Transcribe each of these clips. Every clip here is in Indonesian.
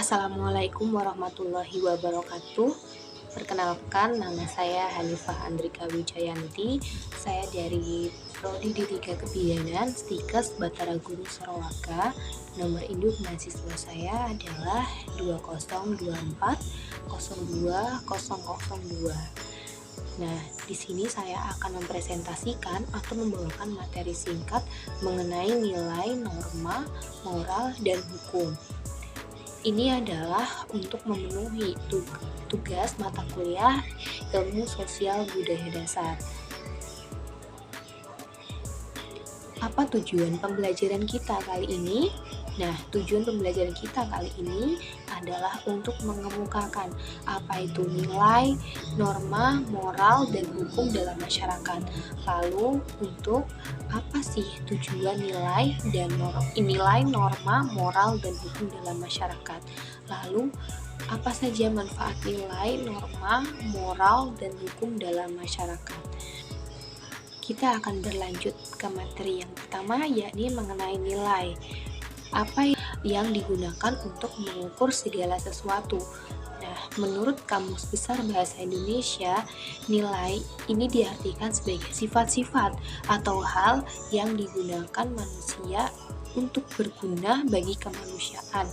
Assalamualaikum warahmatullahi wabarakatuh. Perkenalkan, nama saya Hanifah Andrika Wijayanti. Saya dari Prodi D3 Kebidanan, Stikes Batara Guru Sarawaka. Nomor induk mahasiswa saya adalah 2024 02 002. Nah, di sini saya akan mempresentasikan atau membawakan materi singkat mengenai nilai, norma, moral, dan hukum. Ini adalah untuk memenuhi tugas mata kuliah Ilmu Sosial Budaya Dasar. Apa tujuan pembelajaran kita kali ini? Nah, tujuan pembelajaran kita kali ini adalah untuk mengemukakan apa itu nilai, norma, moral, dan hukum dalam masyarakat. Lalu, untuk apa sih tujuan nilai dan nilai, norma, moral, dan hukum dalam masyarakat? Lalu, apa saja manfaat nilai, norma, moral, dan hukum dalam masyarakat? Kita akan berlanjut ke materi yang pertama, yakni mengenai nilai. Apa yang digunakan untuk mengukur segala sesuatu? Nah, menurut Kamus Besar Bahasa Indonesia, nilai ini diartikan sebagai sifat-sifat atau hal yang digunakan manusia untuk berguna bagi kemanusiaan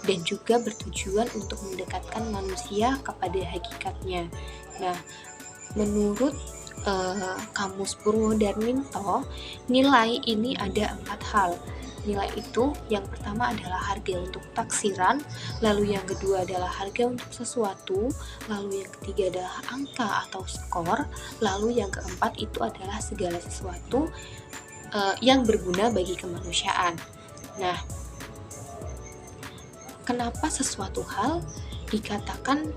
dan juga bertujuan untuk mendekatkan manusia kepada hakikatnya. Nah, menurut Kamus Purwodarminto, nilai ini ada 4 hal. Nilai itu yang pertama adalah harga untuk taksiran, lalu yang kedua adalah harga untuk sesuatu, lalu yang ketiga adalah angka atau skor, lalu yang keempat itu adalah segala sesuatu yang berguna bagi kemanusiaan. Nah, kenapa sesuatu hal dikatakan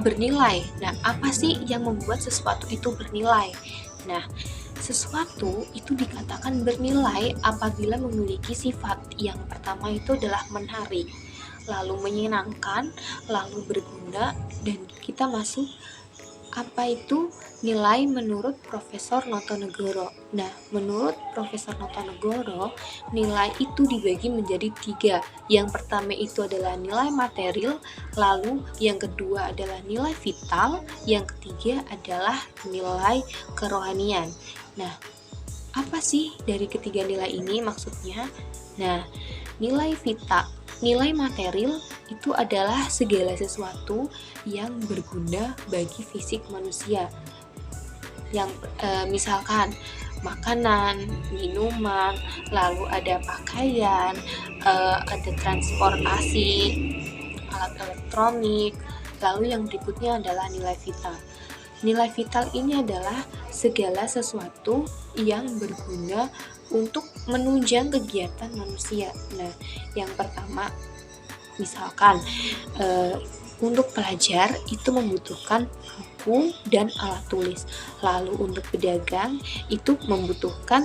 bernilai? Nah, apa sih yang membuat sesuatu itu bernilai? Nah, sesuatu itu dikatakan bernilai apabila memiliki sifat. Yang pertama itu adalah menarik, lalu menyenangkan, lalu berguna, dan kita masuk apa itu nilai menurut Profesor Notonegoro. Nah, menurut Profesor Notonegoro, nilai itu dibagi menjadi 3. Yang pertama itu adalah nilai material, lalu yang kedua adalah nilai vital, yang ketiga adalah nilai kerohanian. Nah, apa sih dari ketiga nilai ini maksudnya? Nah, nilai material itu adalah segala sesuatu yang berguna bagi fisik manusia. Yang misalkan makanan, minuman, lalu ada pakaian, ada transportasi, alat elektronik, lalu yang berikutnya adalah nilai vital. Nilai vital ini adalah segala sesuatu yang berguna untuk menunjang kegiatan manusia. Nah, yang pertama, misalkan untuk pelajar itu membutuhkan buku dan alat tulis. Lalu untuk pedagang itu membutuhkan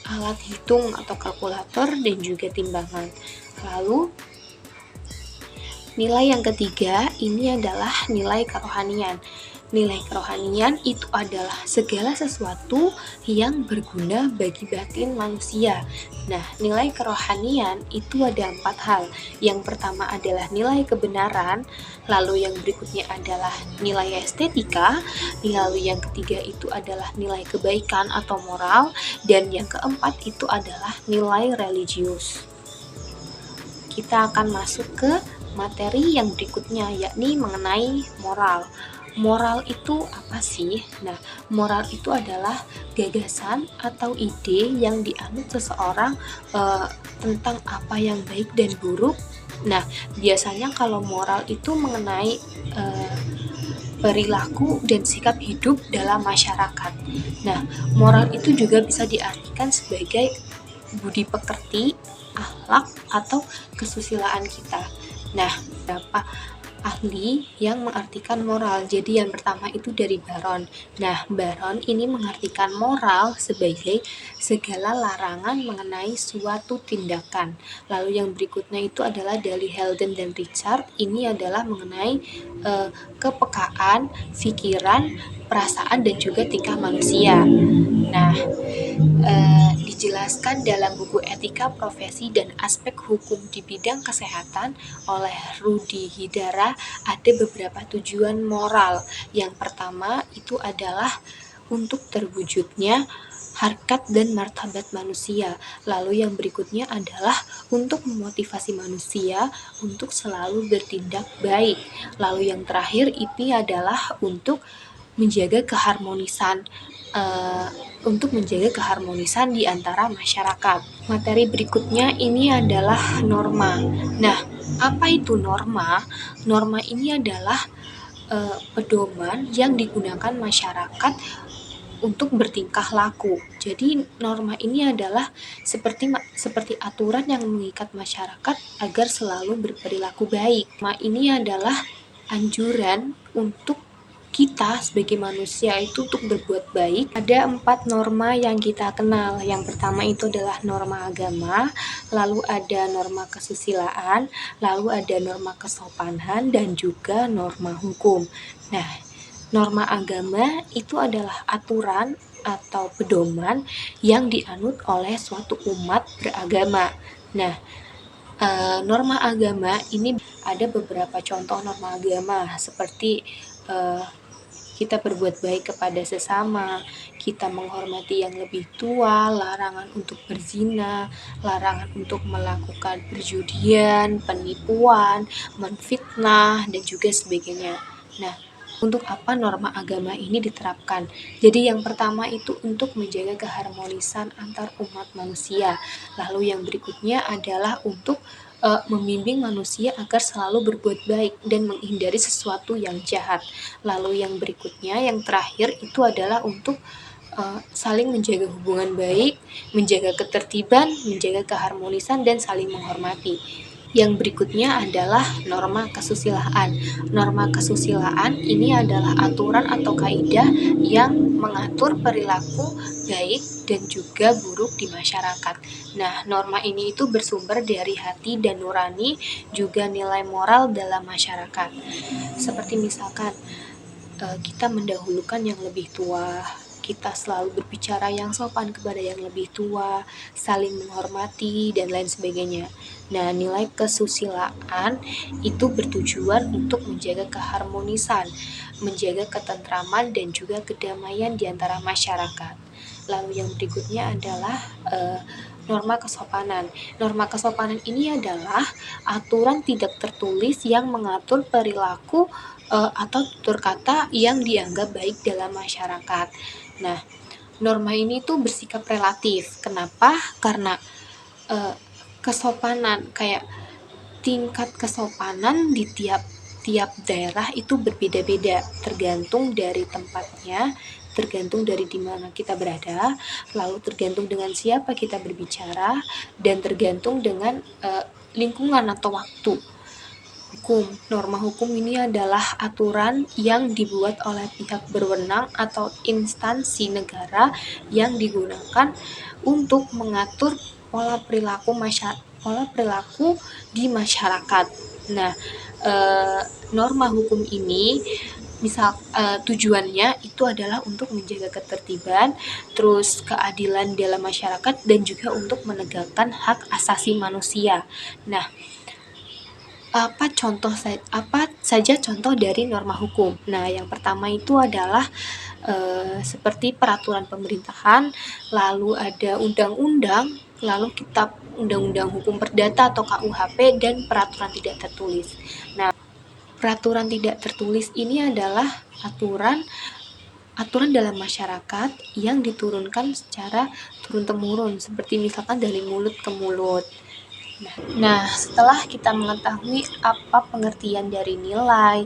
alat hitung atau kalkulator dan juga timbangan. Lalu nilai yang ketiga ini adalah nilai kerohanian. Nilai kerohanian itu adalah segala sesuatu yang berguna bagi batin manusia. Nah, nilai kerohanian itu ada 4 hal. Yang pertama adalah nilai kebenaran, lalu yang berikutnya adalah nilai estetika, lalu yang ketiga itu adalah nilai kebaikan atau moral, dan yang keempat itu adalah nilai religius. Kita akan masuk ke materi yang berikutnya, yakni mengenai moral. Moral itu apa sih? Nah, moral itu adalah gagasan atau ide yang dianut seseorang tentang apa yang baik dan buruk. Nah, biasanya kalau moral itu mengenai perilaku dan sikap hidup dalam masyarakat. Nah, moral itu juga bisa diartikan sebagai budi pekerti, akhlak, atau kesusilaan kita. Nah, beberapa ahli yang mengartikan moral. Jadi yang pertama itu dari Baron. Nah, Baron ini mengartikan moral sebagai segala larangan mengenai suatu tindakan. Lalu yang berikutnya itu adalah dari Helden dan Richard. Ini adalah mengenai kepekaan, pikiran, perasaan, dan juga tingkah manusia. Nah, di dijelaskan dalam buku Etika Profesi dan Aspek Hukum di Bidang Kesehatan oleh Rudi Hidara, ada beberapa tujuan moral. Yang pertama itu adalah untuk terwujudnya harkat dan martabat manusia. Lalu yang berikutnya adalah untuk memotivasi manusia untuk selalu bertindak baik. Lalu yang terakhir ini adalah untuk menjaga keharmonisan di antara masyarakat. Materi berikutnya ini adalah norma. Nah, apa itu norma? Norma ini adalah pedoman yang digunakan masyarakat untuk bertingkah laku. Jadi norma ini adalah seperti aturan yang mengikat masyarakat agar selalu berperilaku baik. Norma ini adalah anjuran untuk kita sebagai manusia itu untuk berbuat baik. Ada 4 norma yang kita kenal. Yang pertama itu adalah norma agama, lalu ada norma kesusilaan, lalu ada norma kesopanan, dan juga norma hukum. Nah, norma agama itu adalah aturan atau pedoman yang dianut oleh suatu umat beragama. Nah, norma agama ini ada beberapa contoh norma agama seperti kita berbuat baik kepada sesama, kita menghormati yang lebih tua, larangan untuk berzina, larangan untuk melakukan perjudian, penipuan, menfitnah, dan juga sebagainya. Nah, untuk apa norma agama ini diterapkan? Jadi yang pertama itu untuk menjaga keharmonisan antar umat manusia. Lalu yang berikutnya adalah untuk membimbing manusia agar selalu berbuat baik dan menghindari sesuatu yang jahat. Lalu yang berikutnya, yang terakhir itu adalah untuk saling menjaga hubungan baik, menjaga ketertiban, menjaga keharmonisan, dan saling menghormati. Yang berikutnya adalah norma kesusilaan. Norma kesusilaan ini adalah aturan atau kaidah yang mengatur perilaku baik dan juga buruk di masyarakat. Nah, norma ini itu bersumber dari hati dan nurani, juga nilai moral dalam masyarakat. Seperti misalkan kita mendahulukan yang lebih tua, kita selalu berbicara yang sopan kepada yang lebih tua, saling menghormati, dan lain sebagainya. Nah, nilai kesusilaan itu bertujuan untuk menjaga keharmonisan, menjaga ketentraman, dan juga kedamaian di antara masyarakat. Lalu yang berikutnya adalah norma kesopanan. Norma kesopanan ini adalah aturan tidak tertulis yang mengatur perilaku atau tutur kata yang dianggap baik dalam masyarakat. Nah, norma ini tuh bersikap relatif. Kenapa? Karena kesopanan, kayak tingkat kesopanan di tiap daerah itu berbeda-beda, tergantung dari tempatnya, tergantung dari di mana kita berada, lalu tergantung dengan siapa kita berbicara, dan tergantung dengan lingkungan atau waktu. Hukum. Norma hukum ini adalah aturan yang dibuat oleh pihak berwenang atau instansi negara yang digunakan untuk mengatur pola perilaku di masyarakat. Nah, norma hukum ini tujuannya itu adalah untuk menjaga ketertiban, terus keadilan dalam masyarakat, dan juga untuk menegakkan hak asasi manusia. Nah, apa saja contoh dari norma hukum? Nah, yang pertama itu adalah seperti peraturan pemerintahan, lalu ada undang-undang, lalu kitab undang-undang hukum perdata atau KUHP, dan peraturan tidak tertulis. Nah, peraturan tidak tertulis ini adalah aturan dalam masyarakat yang diturunkan secara turun-temurun, seperti misalkan dari mulut ke mulut. Nah, setelah kita mengetahui apa pengertian dari nilai,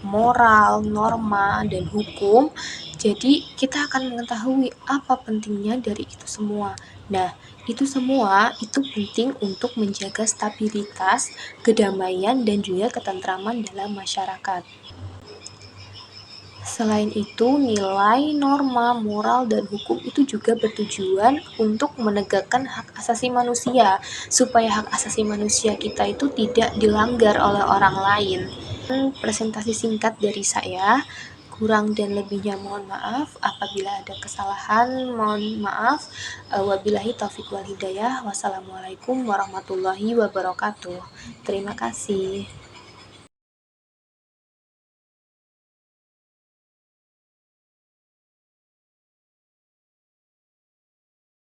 moral, norma, dan hukum, jadi kita akan mengetahui apa pentingnya dari itu semua. Nah, itu semua itu penting untuk menjaga stabilitas, kedamaian, dan juga ketentraman dalam masyarakat. Selain itu, nilai, norma, moral, dan hukum itu juga bertujuan untuk menegakkan hak asasi manusia, supaya hak asasi manusia kita itu tidak dilanggar oleh orang lain. Presentasi singkat dari saya, Kurang dan lebihnya mohon maaf. Apabila ada kesalahan, mohon maaf. Wabillahi taufiq wal hidayah. Wassalamualaikum warahmatullahi wabarakatuh. Terima kasih.